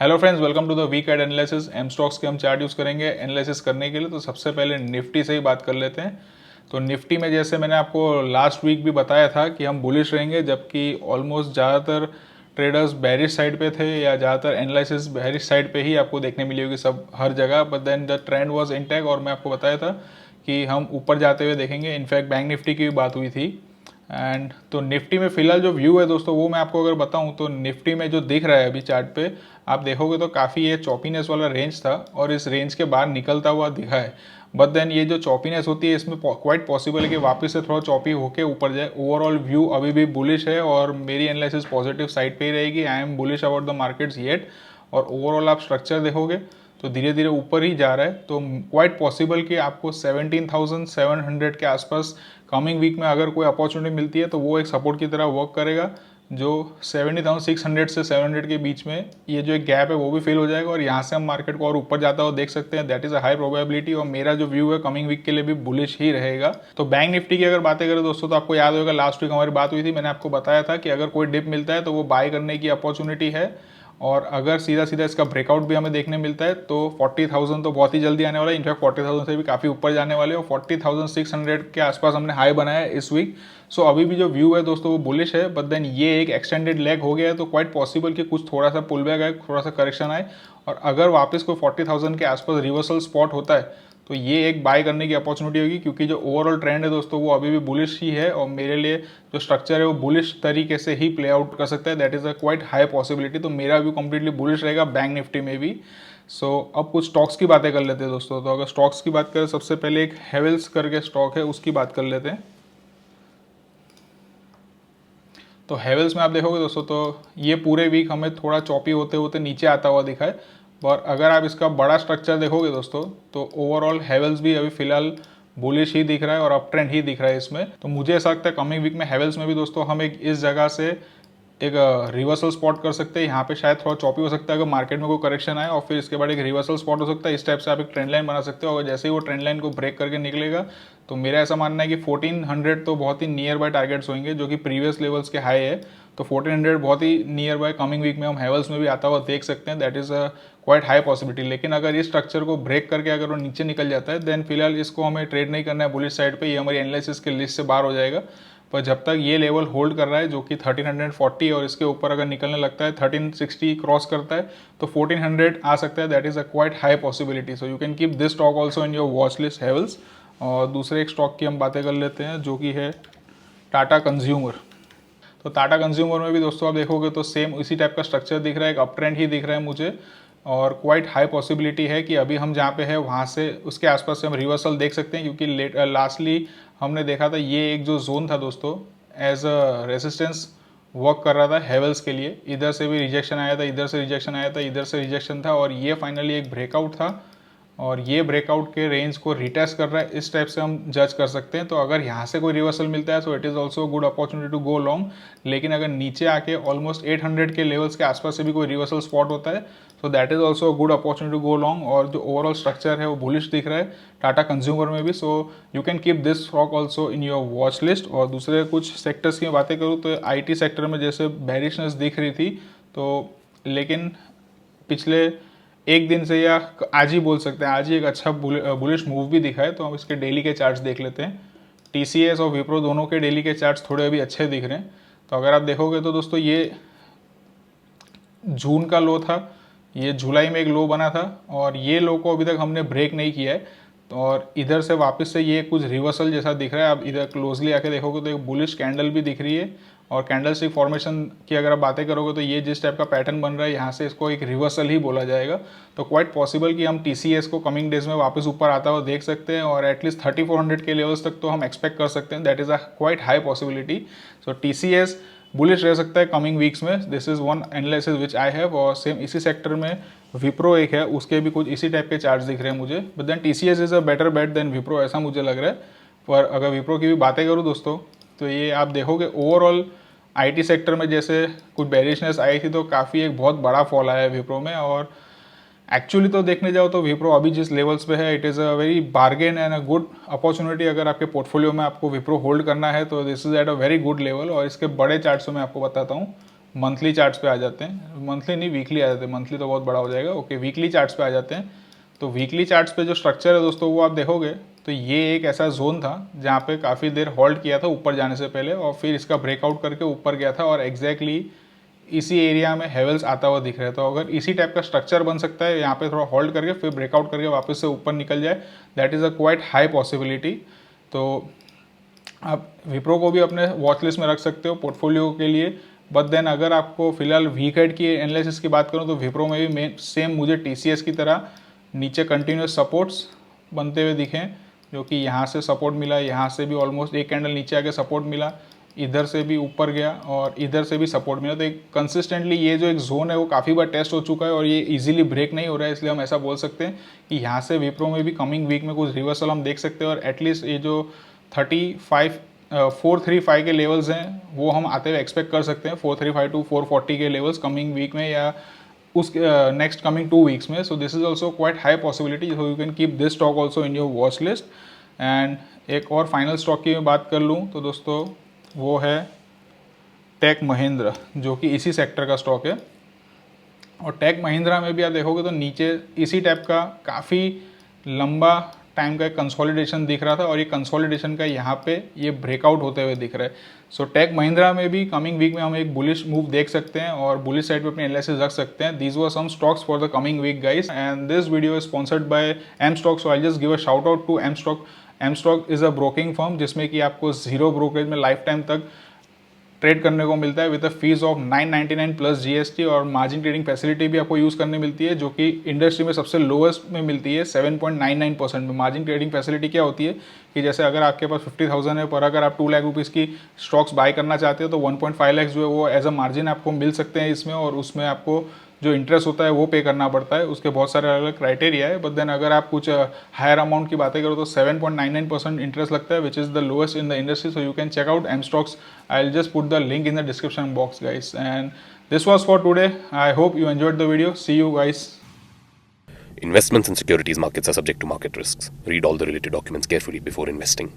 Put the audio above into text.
Hello friends, welcome to the weekend analysis. M stocks के हम chart use करेंगे analysis करने के लिए। तो सबसे पहले निफ्टी से ही बात कर लेते हैं। तो निफ्टी में जैसे मैंने आपको लास्ट वीक भी बताया था कि हम बुलिश रहेंगे, जबकि ऑलमोस्ट ज़्यादातर ट्रेडर्स बेरिश साइड पे थे या ज़्यादातर एनालिसिस बेरिश साइड पे ही आपको देखने मिली होगी सब हर जगह। But then the trend was intact और मैं आपको बताया था कि हम ऊपर जाते हुए देखेंगे। इनफैक्ट बैंक निफ्टी की भी बात हुई थी। एंड तो निफ्टी में फिलहाल जो व्यू है दोस्तों, वो मैं आपको अगर बताऊं तो निफ्टी में जो दिख रहा है अभी चार्ट पे, आप देखोगे तो काफ़ी ये चॉपीनेस वाला रेंज था और इस रेंज के बाहर निकलता हुआ दिखा है। बट देन ये जो चॉपीनेस होती है, इसमें क्वाइट पॉसिबल है कि वापस से थोड़ा चॉपी होके ऊपर जाए। ओवरऑल व्यू अभी भी बुलिश है और मेरी एनालिसिस पॉजिटिव साइड पे ही रहेगी। I am bullish about the markets yet. और ओवरऑल आप स्ट्रक्चर देखोगे तो धीरे धीरे ऊपर ही जा रहा है। तो क्वाइट पॉसिबल कि आपको 17,700 के आसपास कमिंग वीक में अगर कोई अपॉर्चुनिटी मिलती है तो वो एक सपोर्ट की तरह वर्क करेगा। जो 70,600 से 700 के बीच में ये जो एक गैप है वो भी फिल हो जाएगा और यहाँ से हम मार्केट को और ऊपर जाता हुआ देख सकते हैं। That is a high probability और मेरा जो व्यू है कमिंग वीक के लिए भी बुलिश ही रहेगा। तो बैंक निफ्टी की अगर बातें करें दोस्तों, तो आपको याद होगा लास्ट वीक हमारी बात हुई थी। मैंने आपको बताया था कि अगर कोई डिप मिलता है तो वो बाय करने की अपॉर्चुनिटी है और अगर सीधा सीधा इसका ब्रेकआउट भी हमें देखने मिलता है तो 40,000 तो बहुत ही जल्दी आने वाला है। इनफैक्ट 40,000 से भी काफ़ी ऊपर जाने वाले और 40,600 के आसपास हमने हाई बनाया है इस वीक। सो अभी भी जो व्यू है दोस्तों वो बुलिश है। बट देन ये एक एक्सटेंडेड लेग हो गया है तो क्वाइट पॉसिबल कि कुछ थोड़ा सा पुल बैक आए, थोड़ा सा करेक्शन आए और अगर वापस कोई 40,000 के आसपास रिवर्सल स्पॉट होता है तो ये एक बाय करने की अपॉर्चुनिटी होगी, क्योंकि जो ओवरऑल ट्रेंड है दोस्तों वो अभी भी बुलिश ही है और मेरे लिए जो स्ट्रक्चर है वो बुलिश तरीके से ही प्ले आउट कर सकता है। That is a quite high possibility. तो मेरा व्यू कंप्लीटली बुलिश रहेगा बैंक निफ्टी में भी। अब कुछ स्टॉक्स की बातें कर लेते हैं दोस्तों। तो अगर स्टॉक्स की बात करें, सबसे पहले एक हेवेल्स करके स्टॉक है, उसकी बात कर लेते हैं। तो हेवेल्स में आप देखोगे दोस्तों तो ये पूरे वीक हमें थोड़ा चॉपी होते होते नीचे आता हुआ दिखा है। और अगर आप इसका बड़ा स्ट्रक्चर देखोगे दोस्तों तो ओवरऑल हेवेल्स भी अभी फिलहाल बुलिश ही दिख रहा है और अप ट्रेंड ही दिख रहा है इसमें। तो मुझे ऐसा लगता है कमिंग वीक में हेवेल्स में भी दोस्तों हम एक इस जगह से एक रिवर्सल स्पॉट कर सकते हैं। यहाँ पे शायद थोड़ा चॉपी हो सकता है अगर मार्केट में कोई करेक्शन आए और फिर इसके बाद एक रिवर्सल स्पॉट हो सकता है। इस टाइप से आप एक ट्रेंड लाइन बना सकते हो। अगर जैसे ही वो ट्रेंड लाइन को ब्रेक करके निकलेगा तो मेरा ऐसा मानना है कि 1400 तो बहुत ही नियर बाय टारगेट्स होंगे, जो कि प्रीवियस लेवल्स के हाई है। तो 1400 बहुत ही नियर बाय कमिंग वीक में हम हेवल्स में भी आता हुआ देख सकते हैं। That is a quite high possibility. लेकिन अगर इस स्ट्रक्चर को ब्रेक करके अगर वो नीचे निकल जाता है देन फिलहाल इसको हमें ट्रेड नहीं करना है बुलिश साइड पे। ये हमारी एनालिसिस के लिस्ट से बाहर हो जाएगा। पर जब तक ये लेवल होल्ड कर रहा है जो कि 1340 और इसके ऊपर अगर निकलने लगता है 1360 क्रॉस करता है तो 1400 आ सकता है। That is a quite high possibility. So you can keep this stock also in your watch list Havells. और दूसरे एक स्टॉक की हम बातें कर लेते हैं जो कि है टाटा कंज्यूमर। तो टाटा कंज्यूमर में भी दोस्तों आप देखोगे तो सेम इसी टाइप का स्ट्रक्चर दिख रहा है, एक अप ट्रेंड ही दिख रहा है मुझे। और क्वाइट हाई पॉसिबिलिटी है कि अभी हम जहाँ पे है वहाँ से उसके आसपास से हम रिवर्सल देख सकते हैं, क्योंकि लास्टली हमने देखा था ये एक जो जोन था दोस्तों एज अ रेसिस्टेंस वर्क कर रहा था हेवल्स के लिए। इधर से भी रिजेक्शन आया था, इधर से रिजेक्शन आया था, इधर से रिजेक्शन था और ये फाइनली एक ब्रेकआउट था और ये ब्रेकआउट के रेंज को रिटेस्ट कर रहा है। इस टाइप से हम जज कर सकते हैं। तो अगर यहाँ से कोई रिवर्सल मिलता है so it is also good opportunity to go long. लेकिन अगर नीचे आके ऑलमोस्ट 800 के लेवल्स के आसपास से भी कोई रिवर्सल स्पॉट होता है so that is also good opportunity to go long. और जो ओवरऑल स्ट्रक्चर है वो बुलिश दिख रहा है टाटा कंज्यूमर में भी। सो you can keep this stock also in your watch list. और दूसरे कुछ सेक्टर्स की बातें करूँ तो IT सेक्टर में जैसे बेरिशनेस दिख रही थी, तो लेकिन पिछले एक दिन से या आज ही बोल सकते हैं, आज ही एक अच्छा बुलिश मूव भी दिखा है। तो हम इसके डेली के चार्ट्स देख लेते हैं। TCS और विप्रो दोनों के डेली के चार्ट्स थोड़े अभी अच्छे दिख रहे हैं। तो अगर आप देखोगे तो दोस्तों ये जून का लो था, ये जुलाई में एक लो बना था और ये लो को अभी तक हमने ब्रेक नहीं किया है। और इधर से वापस से ये कुछ रिवर्सल जैसा दिख रहा है। आप इधर क्लोजली आके देखोगे तो एक बुलिश कैंडल भी दिख रही है और कैंडल स्टिक फॉर्मेशन की अगर आप बातें करोगे तो ये जिस टाइप का पैटर्न बन रहा है यहाँ से इसको एक रिवर्सल ही बोला जाएगा। तो क्वाइट पॉसिबल कि हम TCS को कमिंग डेज में वापस ऊपर आता हुआ देख सकते हैं और एटलीस्ट 3400 के लेवल्स तक तो हम एक्सपेक्ट कर सकते हैं। That is a quite high possibility. So TCS bullish रह सकता है कमिंग वीक्स में। This is one analysis which I have. और सेम इसी सेक्टर में विप्रो एक है, उसके भी कुछ इसी टाइप के चार्ट्स दिख रहे हैं मुझे। But then TCS is a better bet than Wipro, ऐसा मुझे लग रहा है। पर अगर विप्रो की भी बातें करूँ दोस्तों तो ये आप देखोगे ओवरऑल IT सेक्टर में जैसे कुछ बेरिशनेस आई थी तो काफ़ी एक बहुत बड़ा फॉल आया है विप्रो में। और एक्चुअली तो देखने जाओ तो विप्रो अभी जिस लेवल्स पे है it is a very bargain and a good opportunity. अगर आपके पोर्टफोलियो में आपको विप्रो होल्ड करना है तो this is at a very good level. और इसके बड़े चार्ट्स में मैं आपको बताता हूँ। मंथली चार्ट्स पे आ जाते हैं, मंथली नहीं वीकली आ जाते हैं, मंथली तो बहुत बड़ा हो जाएगा, ओके वीकली चार्ट्स पे आ जाते हैं। तो वीकली चार्ट्स पे जो स्ट्रक्चर है दोस्तों वो आप देखोगे तो ये एक ऐसा जोन था जहाँ पे काफ़ी देर होल्ड किया था ऊपर जाने से पहले, और फिर इसका ब्रेकआउट करके ऊपर गया था, और एग्जैक्टली इसी एरिया में हेवल्स आता हुआ दिख रहा है। तो अगर इसी टाइप का स्ट्रक्चर बन सकता है यहाँ पे थोड़ा होल्ड करके फिर ब्रेकआउट करके वापस से ऊपर निकल जाए, that is a quite high possibility. तो आप विप्रो को भी अपने वॉच लिस्ट में रख सकते हो पोर्टफोलियो के लिए। बट देन अगर आपको फिलहाल वीक हेड की एनालिसिस की बात करूँ तो विप्रो में भी सेम मुझे TCS की तरह नीचे कंटिन्यूस सपोर्ट्स बनते हुए दिखें, जो कि यहाँ से सपोर्ट मिला, यहाँ से भी ऑलमोस्ट एक कैंडल नीचे आके सपोर्ट मिला, इधर से भी ऊपर गया और इधर से भी सपोर्ट मिला। तो एक कंसिस्टेंटली ये जो एक जोन है वो काफ़ी बार टेस्ट हो चुका है और ये इजीली ब्रेक नहीं हो रहा है, इसलिए हम ऐसा बोल सकते हैं कि यहाँ से विप्रो में भी कमिंग वीक में कुछ रिवर्सल हम देख सकते हैं, और एटलीस्ट ये जो 435 के लेवल्स हैं वो हम आते हुए एक्सपेक्ट कर सकते हैं, 435 टू 440 के लेवल्स कमिंग वीक में या उस नेक्स्ट कमिंग 2 वीक्स में। So this is also quite high possibility, so you can keep this stock also in your watch list. And एक और फाइनल स्टॉक की मैं बात कर लूँ तो दोस्तों वो है टेक महिंद्रा, जो कि इसी सेक्टर का स्टॉक है। और टेक महिंद्रा में भी आप देखोगे तो नीचे इसी टाइप का काफ़ी लंबा टाइम का एक कंसोलिडेशन दिख रहा था, और ये कंसोलिडेशन का यहाँ पे ये ब्रेकआउट होते हुए दिख रहा है। सो टेक महिंद्रा में भी कमिंग वीक में हम एक बुलिश मूव देख सकते हैं और बुलिश साइड पे अपने एनालिसिस रख सकते हैं। These were some stocks for the coming week guys, and this video is sponsored by M stock, so I just give a shout out to M stock. M stock is a broking firm जिसमें कि आपको 0 brokerage में life time तक trade करने को मिलता है with a fees of 999 plus GST, और मार्जिन ट्रेडिंग फैसिलिटी भी आपको यूज़ करने मिलती है जो कि इंडस्ट्री में सबसे लोएस्ट में मिलती है 7.99% में। मार्जिन ट्रेडिंग फैसिलिटी क्या होती है कि जैसे अगर आपके पास 50,000 है पर अगर आप 2 लाख रुपीज़ की स्टॉक्स बाय करना चाहते हो तो 1.5 लाख जो है वो एज अ मार्जिन आपको मिल सकते हैं इसमें, और उसमें आपको जो इंटरेस्ट होता है वो पे करना पड़ता है। उसके बहुत सारे अलग अलग क्राइटेरिया है, बट देन अगर आप कुछ हायर अमाउंट की बातें करो तो 7.99% इंटरेस्ट लगता है, which is the lowest in the industry. So you can check out M stocks, I will just put the link in the description box guys. And this was for today, I hope you enjoyed the video. See you guys. Investments in securities markets are subject to market risks. Read all the related documents carefully before investing.